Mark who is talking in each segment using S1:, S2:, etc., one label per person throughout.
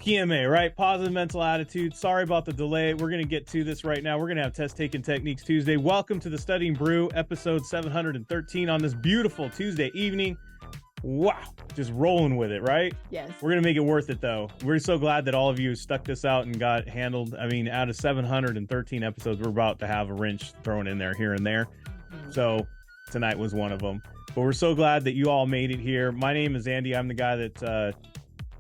S1: PMA, right? Positive mental attitude. Sorry about the delay. We're going to get to this right now. We're going to have Test Taking Techniques Tuesday. Welcome to the Studying Brew, episode 713 on this beautiful Tuesday evening. Wow. Just rolling with it, right?
S2: Yes.
S1: We're going to make it worth it, though. We're so glad that all of you stuck this out and got handled. I mean, out of 713 episodes, we're about to have a wrench thrown in there here and there. So tonight was one of them. But we're so glad that you all made it here. My name is Andy. I'm the guy that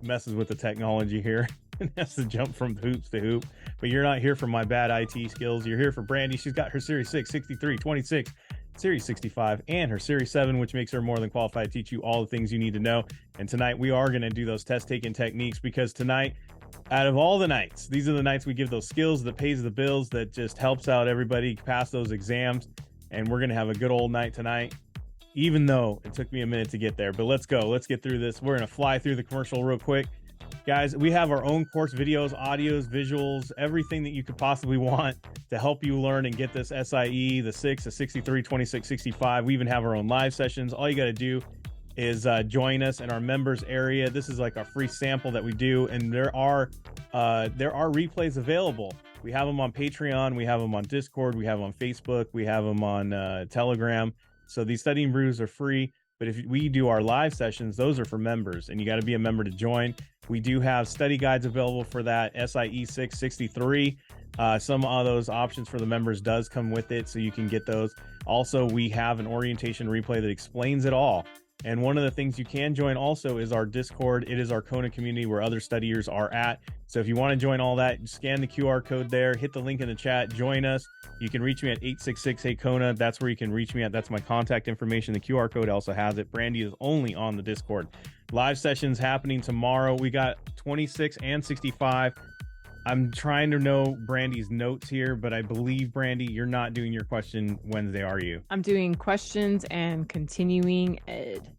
S1: messes with the technology here and has to jump from hoops to hoop. But you're not here for my bad IT skills. You're here for Brandy. She's got her Series 6, 63, 26, Series 65, and her Series 7, which makes her more than qualified to teach you all the things you need to know. And tonight we are going to do those test-taking techniques, because tonight, out of all the nights, these are the nights we give those skills that pays the bills, that just helps out everybody pass those exams. And we're going to have a good old night tonight, even though it took me a minute to get there. But let's go. Let's get through this. We're going to fly through the commercial real quick. Guys, we have our own course videos, audios, visuals, everything that you could possibly want to help you learn and get this SIE, the 6, the 63, 26, 65. We even have our own live sessions. All you got to do is join us in our members area. This is like a free sample that we do, and there are replays available. We have them on Patreon, we have them on Discord, we have them on Facebook, we have them on Telegram. So these Studying Brews are free, but if we do our live sessions, those are for members, and you got to be a member to join. We do have study guides available for that, SIE 6, 63. Some of those options for the members does come with it, so you can get those. Also, we have an orientation replay that explains it all. And one of the things you can join also is our Discord. It is our Kona community where other studiers are at. So if you want to join all that, scan the QR code there, hit the link in the chat, join us. You can reach me at 866-HEY-KONA. That's where you can reach me at. That's my contact information. The QR code also has it. Brandy is only on the Discord. Live sessions happening tomorrow. We got 26 and 65. I'm trying to know Brandy's notes here, but I believe, Brandy, you're not doing your question Wednesday, are you?
S2: I'm doing questions and continuing ed.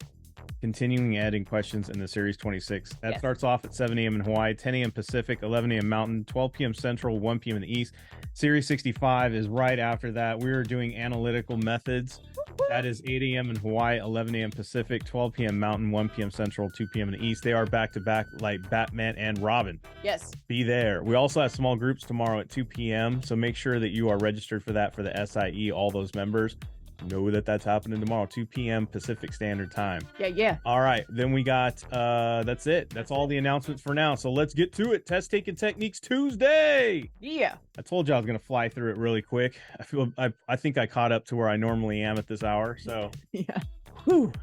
S1: Continuing ed and questions in the Series 26. That
S2: Yes.
S1: starts off at 7 a.m. in Hawaii, 10 a.m. Pacific, 11 a.m. Mountain, 12 p.m. Central, 1 p.m. in the East. Series 65 is right after that. We're doing analytical methods. That is 8 a.m. in Hawaii, 11 a.m. Pacific, 12 p.m. Mountain, 1 p.m. Central, 2 p.m. in the East. They are back-to-back like Batman and Robin.
S2: Yes.
S1: Be there. We also have small groups tomorrow at 2 p.m. So make sure that you are registered for that for the SIE, all those members. Know that that's happening tomorrow, 2 p.m. Pacific Standard Time.
S2: Yeah.
S1: All right. Then we got, that's it. That's all the announcements for now. So let's get to it. Test Taking Techniques Tuesday.
S2: Yeah.
S1: I told you I was going to fly through it really quick. I think I caught up to where I normally am at this hour. So,
S2: Yeah.
S1: whew.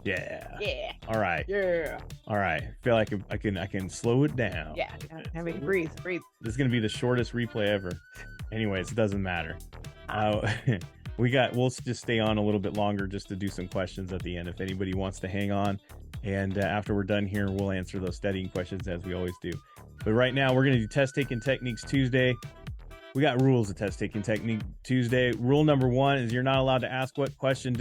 S1: Yeah.
S2: Yeah.
S1: All right.
S2: Yeah.
S1: All right. I feel like I can slow it down.
S2: Yeah. Everybody breathe.
S1: This is going to be the shortest replay ever. Anyways, it doesn't matter. We'll just stay on a little bit longer just to do some questions at the end if anybody wants to hang on. And after we're done here, we'll answer those studying questions as we always do. But right now, we're going to do Test Taking Techniques Tuesday. We got rules of Test Taking Technique Tuesday. Rule number 1 is you're not allowed to ask what question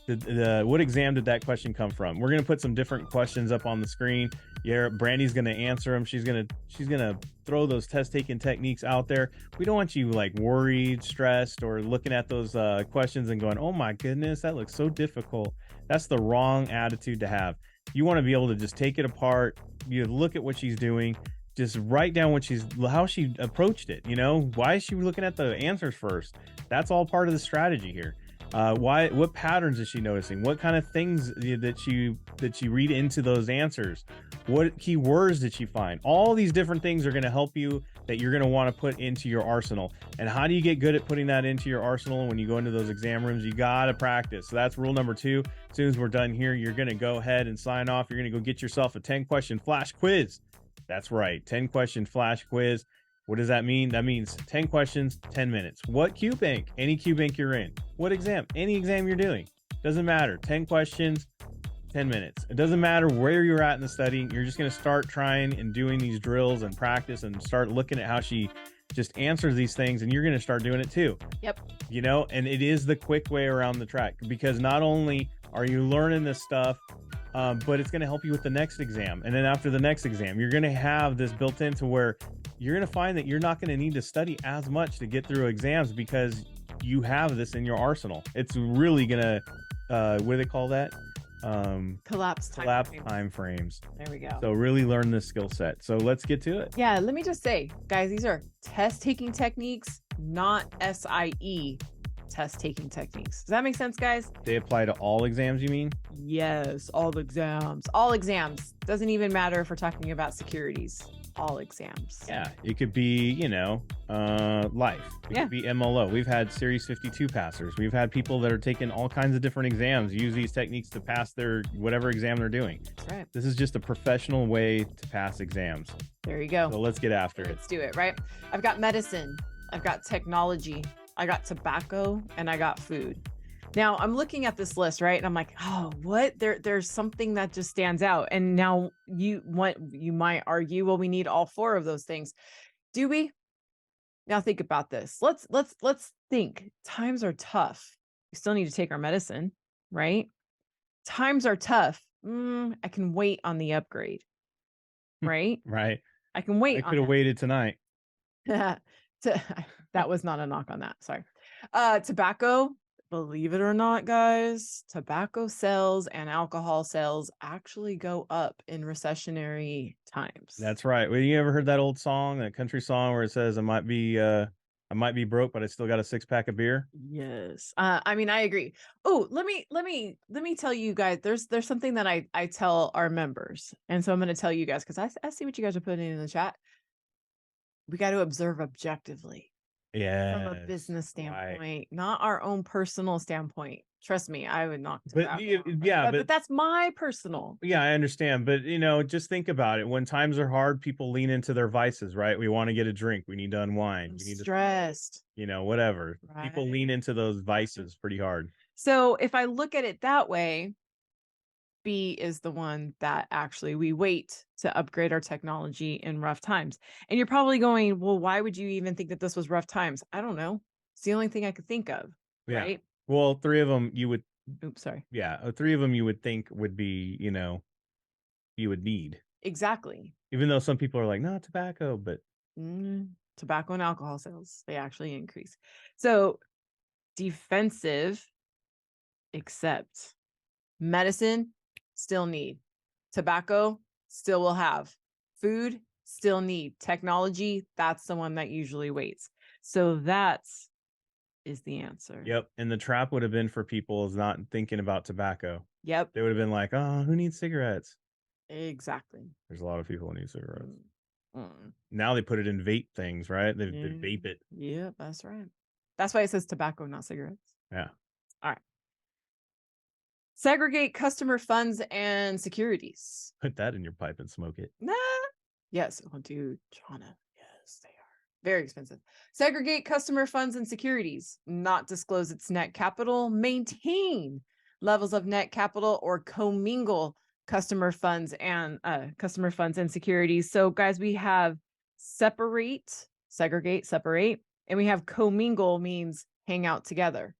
S1: what exam did that question come from. We're going to put some different questions up on the screen. Yeah, Brandy's going to answer them. She's going to throw those test taking techniques out there. We don't want you like worried, stressed, or looking at those questions and going, oh my goodness, that looks so difficult. That's the wrong attitude to have. You want to be able to just take it apart. You look at what she's doing. Just write down how she approached it. You know, why is she looking at the answers first? That's all part of the strategy here. What patterns is she noticing? What kind of things that she read into those answers? What keywords did she find? All these different things are going to help you that you're going to want to put into your arsenal. And how do you get good at putting that into your arsenal when you go into those exam rooms? You got to practice. So that's rule number 2. As soon as we're done here, you're going to go ahead and sign off. You're going to go get yourself a 10-question flash quiz. That's right, 10-question flash quiz. What does that mean? That means 10 questions, 10 minutes. What Q bank? Any Q bank you're in. What exam? Any exam you're doing. Doesn't matter. 10 questions, 10 minutes. It doesn't matter where you're at in the study. You're just going to start trying and doing these drills and practice and start looking at how she just answers these things, and you're going to start doing it too.
S2: Yep.
S1: You know, and it is the quick way around the track, because not only are you learning this stuff, but it's going to help you with the next exam. And then after the next exam, you're going to have this built into where you're going to find that you're not going to need to study as much to get through exams because you have this in your arsenal. It's really going to, what do they call that?
S2: Collapse time
S1: collapse
S2: frame.
S1: time frames.
S2: There we go.
S1: So really learn this skill set. So let's get to it.
S2: Yeah, let me just say, guys, these are test taking techniques, not SIE test taking techniques. Does that make sense, guys?
S1: They apply to all exams, you mean?
S2: Yes, all exams. All exams. Doesn't even matter if we're talking about securities. All exams.
S1: Yeah, it could be, life. It could be MLO. We've had Series 52 passers. We've had people that are taking all kinds of different exams, use these techniques to pass their whatever exam they're doing.
S2: That's right.
S1: This is just a professional way to pass exams.
S2: There you go.
S1: So let's get after it.
S2: Let's do it, right? I've got medicine, I've got technology, I got tobacco, and I got food. Now I'm looking at this list, right? And I'm like, oh, what? There's something that just stands out. And now you might argue, well, we need all four of those things. Do we? Now think about this. Let's think. Times are tough. We still need to take our medicine, right? Times are tough. I can wait on the upgrade, right?
S1: Right.
S2: I can wait.
S1: I could have waited tonight.
S2: That was not a knock on that. Sorry. Tobacco. Believe it or not, guys, tobacco sales and alcohol sales actually go up in recessionary times.
S1: That's right. Well, you ever heard that old song, that country song where it says, I might be broke, but I still got a 6-pack of beer?
S2: Yes. I mean, I agree. Oh, let me tell you guys, there's something that I tell our members. And so I'm going to tell you guys, because I see what you guys are putting in the chat. We got to observe objectively.
S1: Yeah,
S2: from a business standpoint, not our own personal standpoint. Trust me, I would knock tobacco off. But that's my personal.
S1: Yeah, I understand. But just think about it. When times are hard, people lean into their vices, right? We want to get a drink. We need to unwind. We need
S2: stressed.
S1: Whatever.
S2: Right.
S1: People lean into those vices pretty hard.
S2: So if I look at it that way, B is the one that actually we wait to upgrade our technology in rough times. And you're probably going, well, why would you even think that this was rough times? I don't know. It's the only thing I could think of.
S1: Yeah.
S2: Right.
S1: Well, 3 of them you would.
S2: Oops, sorry.
S1: Yeah. 3 of them you would think would be, you would need.
S2: Exactly.
S1: Even though some people are like, no, tobacco, but.
S2: Tobacco and alcohol sales, they actually increase. So defensive, except medicine, still need. Tobacco, still will have. Food, still need. Technology, that's the one that usually waits. So that is the answer.
S1: Yep. And the trap would have been for people is not thinking about tobacco.
S2: Yep.
S1: They would have been like, oh, who needs cigarettes?
S2: Exactly.
S1: There's a lot of people who need cigarettes. Now they put it in vape things, right? They vape it.
S2: Yeah, that's right. That's why it says tobacco, not cigarettes.
S1: Yeah.
S2: All right. Segregate customer funds and securities.
S1: Put that in your pipe and smoke it.
S2: Nah. Yes. Oh, dude, Jonna. Yes, they are. Very expensive. Segregate customer funds and securities. Not disclose its net capital. Maintain levels of net capital or commingle customer funds and securities. So, guys, we have separate, segregate, separate, and we have commingle means hang out together.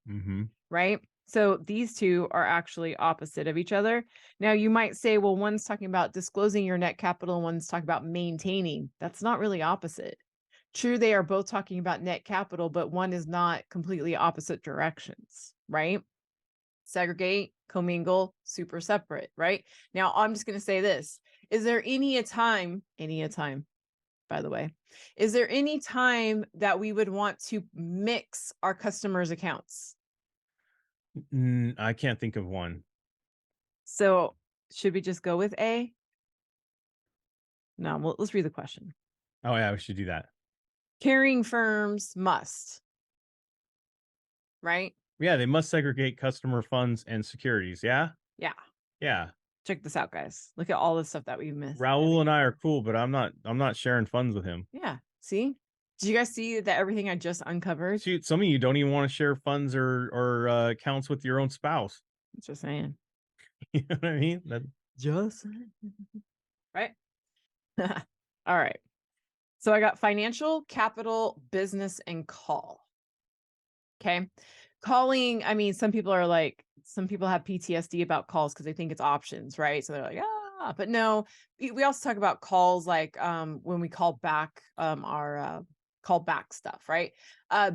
S2: Right? So these two are actually opposite of each other. Now you might say, well, one's talking about disclosing your net capital, and one's talking about maintaining. That's not really opposite. True, they are both talking about net capital, but one is not completely opposite directions, right? Segregate, commingle, super separate, right? Now I'm just going to say this. Is there any time, by the way, is there any time that we would want to mix our customers' accounts?
S1: I can't think of one.
S2: So should we just go with A? No, well, let's read the question.
S1: Oh, yeah, we should do that.
S2: Carrying firms must. Right?
S1: Yeah, they must segregate customer funds and securities. Yeah?
S2: Yeah.
S1: Yeah.
S2: Check this out, guys. Look at all the stuff that we missed.
S1: Raul and I are cool, but I'm not sharing funds with him.
S2: Yeah. See? Did you guys see that everything I just uncovered?
S1: Shoot, some of you don't even want to share funds or accounts with your own spouse.
S2: Just saying.
S1: You know what I mean?
S2: Just right. All right. So I got financial, capital, business, and call. Okay. Calling, I mean, some people have PTSD about calls because they think it's options, right? So they're like, but no, we also talk about calls like when we call back our call back stuff, right?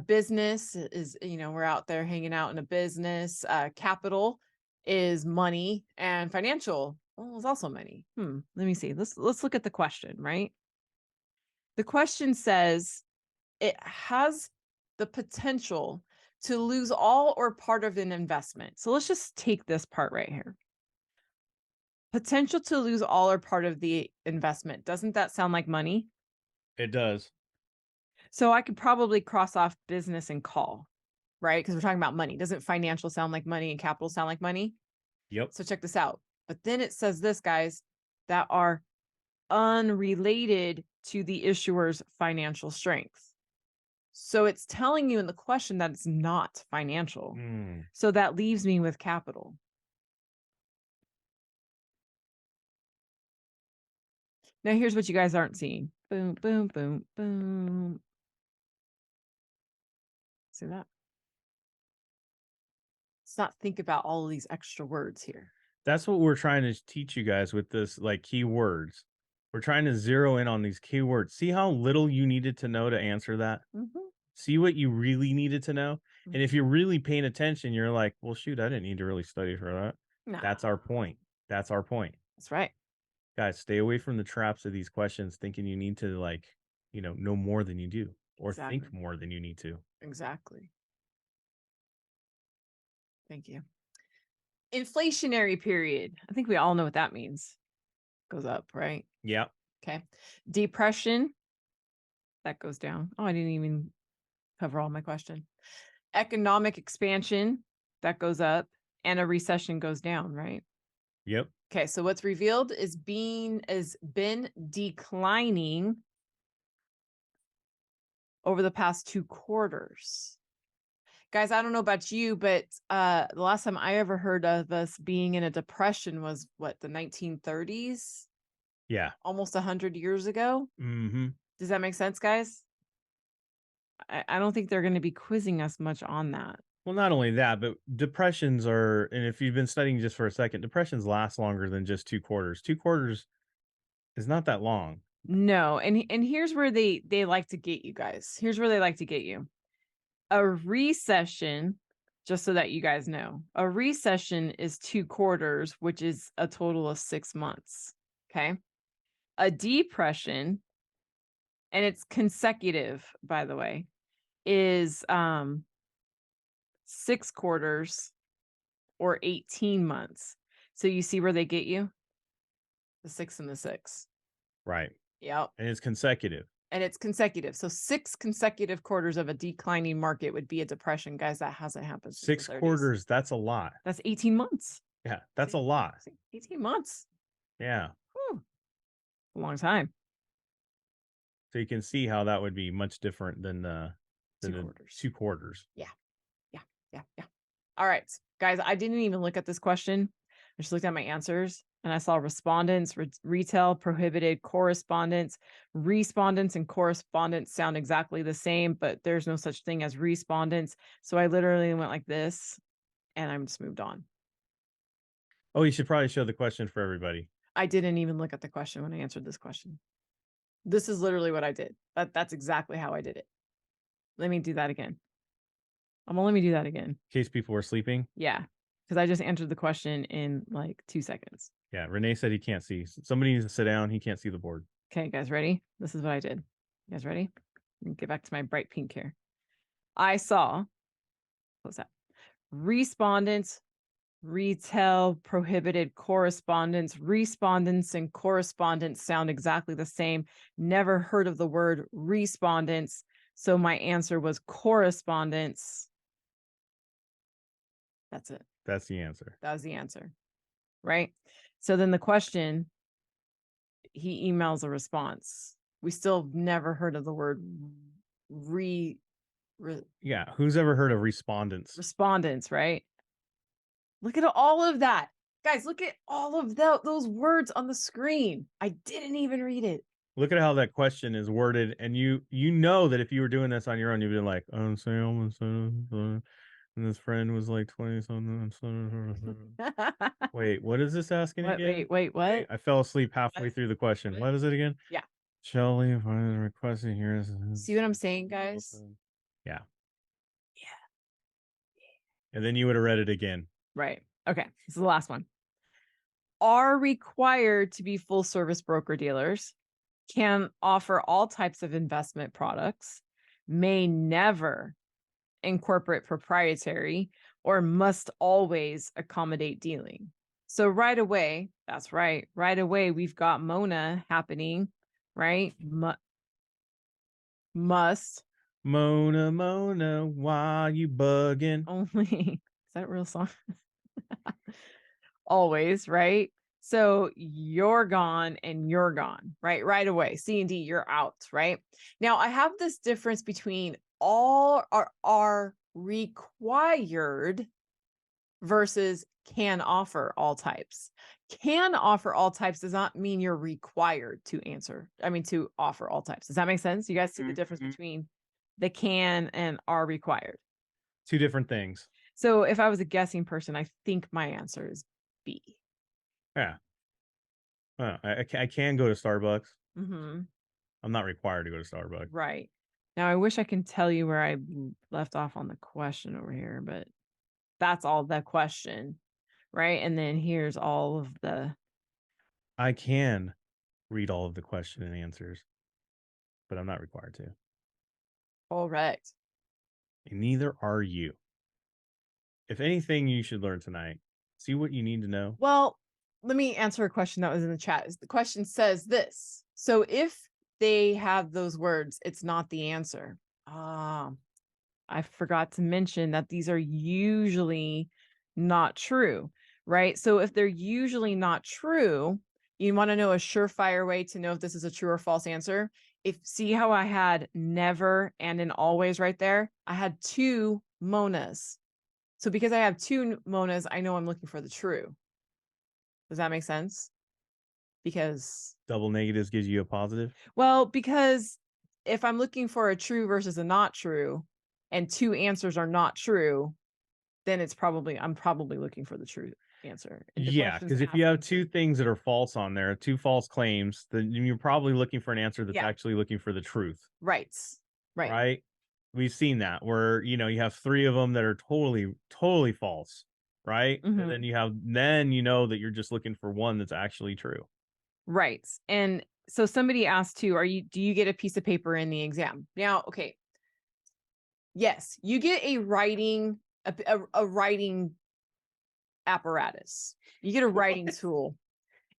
S2: Business is, we're out there hanging out in a business. Capital is money, and financial, well, is also money. Let me see. Let's look at the question, right? The question says it has the potential to lose all or part of an investment. So let's just take this part right here. Potential to lose all or part of the investment. Doesn't that sound like money?
S1: It does.
S2: So I could probably cross off business and call, right? Because we're talking about money. Doesn't financial sound like money and capital sound like money?
S1: Yep.
S2: So check this out. But then it says this, guys, that are unrelated to the issuer's financial strength. So it's telling you in the question that it's not financial. So that leaves me with capital. Now here's what you guys aren't seeing. Boom, boom, boom, boom. See that? Let's not think about all of these extra words here.
S1: That's what we're trying to teach you guys with this, like, keywords. We're trying to zero in on these keywords. See how little you needed to know to answer that? See what you really needed to know? And if you're really paying attention, you're like, well, shoot, I didn't need to really study for that.
S2: No.
S1: That's our point. That's our point.
S2: That's right.
S1: Guys, stay away from the traps of these questions thinking you need to, like, know more than you do, or think more than you need to.
S2: Exactly. Thank you. Inflationary period. I think we all know what that means. Goes up, right?
S1: Yeah.
S2: Okay. Depression. That goes down. Oh, I didn't even cover all my question. Economic expansion. That goes up. And a recession goes down, right?
S1: Yep.
S2: Okay, so what's revealed is been declining over the past 2 quarters. Guys, I don't know about you, but the last time I ever heard of us being in a depression was what, the 1930s?
S1: Yeah.
S2: Almost 100 years ago. Does that make sense, guys? I don't think they're going to be quizzing us much on that.
S1: Well, not only that, but depressions are, and if you've been studying just for a second, depressions last longer than just 2 quarters. 2 quarters is not that long.
S2: No, and here's where they like to get you guys. Here's where they like to get you. A recession, just so that you guys know, a recession is 2 quarters, which is a total of 6 months. Okay. A depression, and it's consecutive, by the way, is 6 quarters or 18 months. So you see where they get you? The 6 and the 6.
S1: Right.
S2: Yep.
S1: And it's consecutive.
S2: And it's consecutive. So 6 consecutive quarters of a declining market would be a depression, guys. That hasn't happened since
S1: 6 quarters, that's a lot.
S2: That's 18 months.
S1: Yeah, that's a lot.
S2: 18 months.
S1: Yeah.
S2: Whew. A long time.
S1: So you can see how that would be much different than the 2 quarters.
S2: Yeah. All right, guys, I didn't even look at this question. I just looked at my answers and I saw respondents, retail, prohibited, correspondence, respondents, and correspondence sound exactly the same, but there's no such thing as respondents. So I literally went like this and I'm just moved on.
S1: Oh, you should probably show the question for everybody.
S2: I didn't even look at the question when I answered this question. This is literally what I did. That's exactly how I did it. Let me do that again. Let me do that again.
S1: In case people were sleeping?
S2: Yeah, because I just answered the question in like 2 seconds.
S1: Yeah, Renee said he can't see. Somebody needs to sit down. He can't see the board.
S2: Okay, guys, ready? This is what I did. You guys ready? Get back to my bright pink here. I saw, what's that? Respondents, retail, prohibited, correspondence, respondents, and correspondence sound exactly the same. Never heard of the word respondents. So my answer was correspondence. That's it.
S1: That's the answer.
S2: That was the answer. Right? So then the question, he emails a response. We still never heard of the word
S1: yeah, who's ever heard of respondents?
S2: Respondents, right? Look at all of that. Guys, look at all of those words on the screen. I didn't even read it.
S1: Look at how that question is worded, and you know that if you were doing this on your own, you'd be like, and this friend was like 20 something. Wait, what is this asking again?
S2: Wait, what?
S1: I fell asleep halfway through the question. What is it again?
S2: Yeah.
S1: Shelly, if I was requesting here.
S2: See what I'm saying, guys?
S1: Yeah. And then you would have read it again.
S2: Right. Okay, this is the last one. Are required to be full service broker dealers, can offer all types of investment products, may never incorporate proprietary, or must always accommodate dealing. So right away, that's right. Right away, we've got Mona happening, right? Must
S1: Mona, Mona, why you bugging?
S2: only. Is that a real song? Always, right? So you're gone and you're gone, right? Right away. C and D, you're out, right? Now I have this difference between all are required versus can offer all types. Can offer all types does not mean you're required to answer. I mean, to offer all types. Does that make sense? You guys see the difference between the can and are required?
S1: Two different things.
S2: So if I was a guessing person, I think my answer is B.
S1: Yeah. I can go to Starbucks.
S2: Mm-hmm.
S1: I'm not required to go to Starbucks.
S2: Right. Now, I wish I can tell you where I left off on the question over here, but that's all the question, right? And then here's all of the.
S1: I can read all of the question and answers, but I'm not required to.
S2: Correct.
S1: And neither are you. If anything you should learn tonight, see what you need to know.
S2: Well, let me answer a question that was in the chat. The question says this. So if they have those words, it's not the answer. I forgot to mention that these are usually not true, right? So if they're usually not true, you want to know a surefire way to know if this is a true or false answer. See how I had never and an always right there? I had two Monas. So because I have two Monas, I know I'm looking for the true. Does that make sense? Because
S1: double negatives gives you a positive.
S2: Well, because if I'm looking for a true versus a not true, and two answers are not true, then I'm probably looking for the true answer.
S1: Yeah, because if you have two things that are false on there, two false claims, then you're probably looking for an answer that's actually looking for the truth.
S2: Right.
S1: Right. We've seen that where, you have three of them that are totally false. Right.
S2: Mm-hmm.
S1: And then you know that you're just looking for one that's actually true.
S2: Right. And so somebody asked too, do you get a piece of paper in the exam? Now, okay. Yes, you get a writing apparatus. You get a writing tool.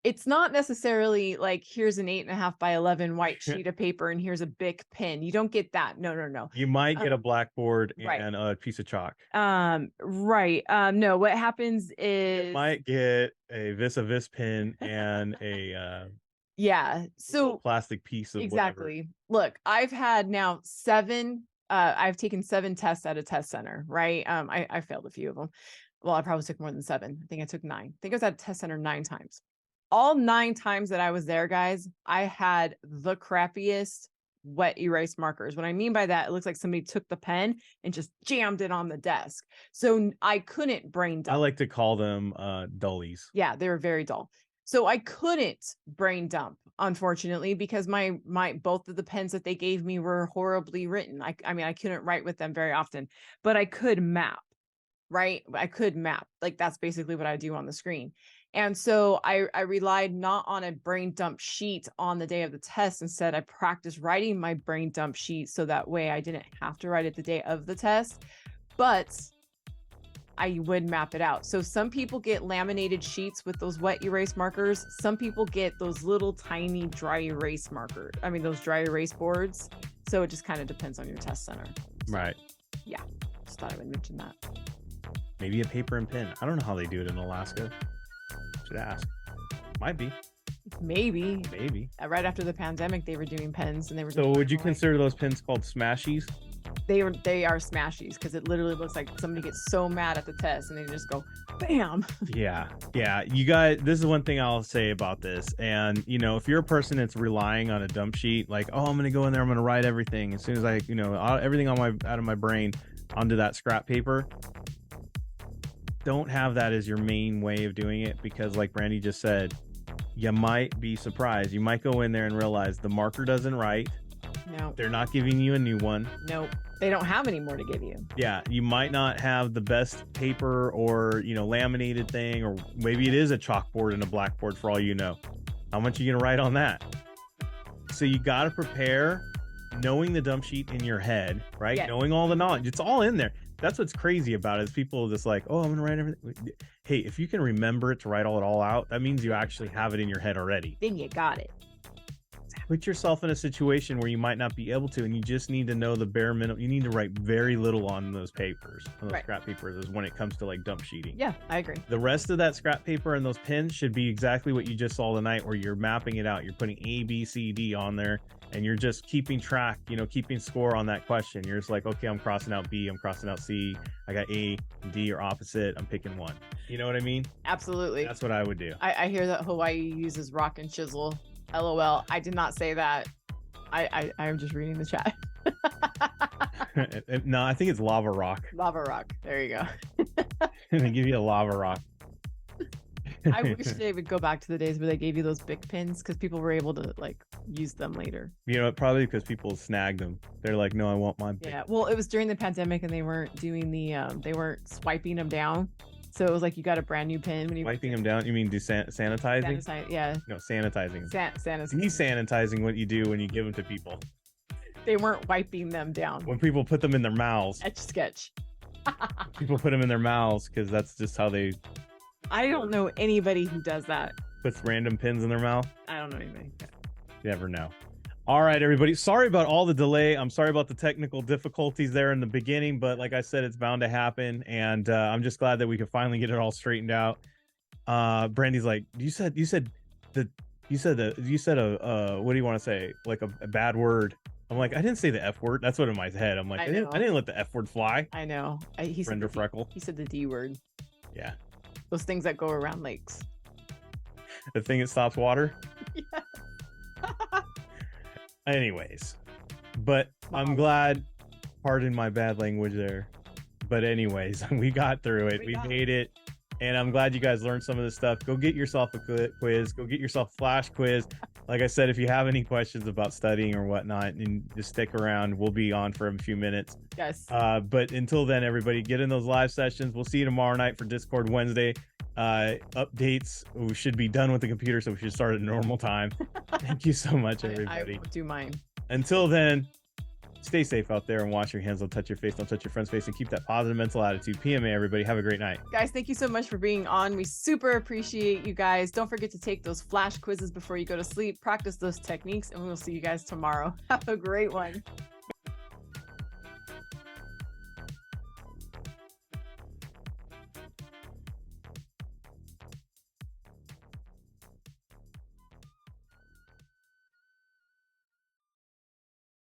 S2: It's not necessarily like here's an 8.5 by 11 white sheet of paper and here's a Bic pen. You don't get that. No.
S1: You might get a blackboard
S2: right.
S1: and a piece of chalk.
S2: Right. No, what happens is
S1: you might get a Vis pen and a
S2: yeah. So
S1: plastic piece of
S2: exactly.
S1: Whatever.
S2: Look, I've had now I've taken 7 tests at a test center, right? I failed a few of them. Well, I probably took more than 7. I think I took 9. I think I was at a test center 9 times. All 9 times that I was there, guys, I had the crappiest wet erase markers. What I mean by that, it looks like somebody took the pen and just jammed it on the desk. So I couldn't brain dump.
S1: I like to call them dullies.
S2: Yeah, they were very dull. So I couldn't brain dump, unfortunately, because my both of the pens that they gave me were horribly written. I mean, I couldn't write with them very often, but I could map, right? I could map. Like that's basically what I do on the screen. And so I relied not on a brain dump sheet on the day of the test. Instead, I practiced writing my brain dump sheet so that way I didn't have to write it the day of the test, but I would map it out. So some people get laminated sheets with those wet erase markers. Some people get those little tiny dry erase markers. I mean, those dry erase boards. So it just kind of depends on your test center. So,
S1: right.
S2: Yeah. Just thought I would mention that.
S1: Maybe a paper and pen. I don't know how they do it in Alaska. Should ask. Might be.
S2: Maybe. Right after the pandemic, they were doing pens and they were.
S1: So would you consider those pens called smashies?
S2: They are smashies because it literally looks like somebody gets so mad at the test and they just go bam.
S1: Yeah. You guys, this is one thing I'll say about this. And if you're a person that's relying on a dump sheet, like, oh, I'm gonna go in there, I'm gonna write everything as soon as I, everything out of my brain onto that scrap paper. Don't have that as your main way of doing it, because like Brandy just said, you might be surprised. You might go in there and realize the marker doesn't write,
S2: No.
S1: They're not giving you a new one.
S2: Nope. They don't have any more to give you.
S1: Yeah, you might not have the best paper or, laminated thing, or maybe it is a chalkboard and a blackboard for all you know. How much are you going to write on that? So you got to prepare knowing the dump sheet in your head, right?
S2: Yes.
S1: Knowing all the knowledge. It's all in there. That's what's crazy about it, is people just like, oh, I'm going to write everything. Hey, if you can remember it to write it all out, that means you actually have it in your head already.
S2: Then you got it.
S1: Put yourself in a situation where you might not be able to, and you just need to know the bare minimum. You need to write very little on those papers, on those scrap papers, is when it comes to like dump sheeting.
S2: Yeah, I agree.
S1: The rest of that scrap paper and those pins should be exactly what you just saw tonight, where you're mapping it out. You're putting A, B, C, D on there, and you're just keeping track, keeping score on that question. You're just like, okay, I'm crossing out B, I'm crossing out C, I got A, D are opposite, I'm picking one. You know what I mean?
S2: Absolutely.
S1: That's what I would do.
S2: I hear that Hawaii uses rock and chisel. LOL. I did not say that. I'm just reading the chat.
S1: No, I think it's lava rock.
S2: Lava rock. There you go.
S1: They give you a lava rock.
S2: I wish they would go back to the days where they gave you those big pins, because people were able to use them later.
S1: Probably because people snagged them. They're like, no, I want my big.
S2: Yeah. Well, it was during the pandemic and they weren't doing they weren't swiping them down. So it was like you got a brand new pin when you
S1: wiping them down. You mean sanitizing?
S2: Yeah.
S1: No, sanitizing.
S2: Sanitizing.
S1: Desanitizing, what you do when you give them to people.
S2: They weren't wiping them down.
S1: When people put them in their mouths.
S2: Etch sketch.
S1: People put them in their mouths because that's just how they.
S2: I don't know anybody who does that.
S1: Puts random pins in their mouth.
S2: I don't know anybody.
S1: You never know. All right, everybody. Sorry about all the delay. I'm sorry about the technical difficulties there in the beginning, but like I said, it's bound to happen, and I'm just glad that we could finally get it all straightened out. Brandy's like, you said what do you want to say? Like a bad word. I'm like, I didn't say the F word. That's what in my head. I'm like, I didn't let the F word fly.
S2: I know. He said
S1: Freckle.
S2: He said the D word.
S1: Yeah.
S2: Those things that go around lakes.
S1: The thing that stops water.
S2: Yeah.
S1: Anyways, but I'm glad, pardon my bad language there, but anyways, we got through it. We made it, and I'm glad you guys learned some of this stuff. Go get yourself a quiz. Go get yourself a flash quiz. Like I said, if you have any questions about studying or whatnot, and just stick around, we'll be on for a few minutes.
S2: Yes.
S1: But until then, everybody, get in those live sessions. We'll see you tomorrow night for Discord Wednesday. Updates. We should be done with the computer, so we should start at a normal time. Thank you so much, everybody.
S2: I won't do mine.
S1: Until then, stay safe out there and wash your hands. Don't touch your face. Don't touch your friend's face, and keep that positive mental attitude. PMA, everybody. Have a great night.
S2: Guys, thank you so much for being on. We super appreciate you guys. Don't forget to take those flash quizzes before you go to sleep. Practice those techniques, and we will see you guys tomorrow. Have a great one.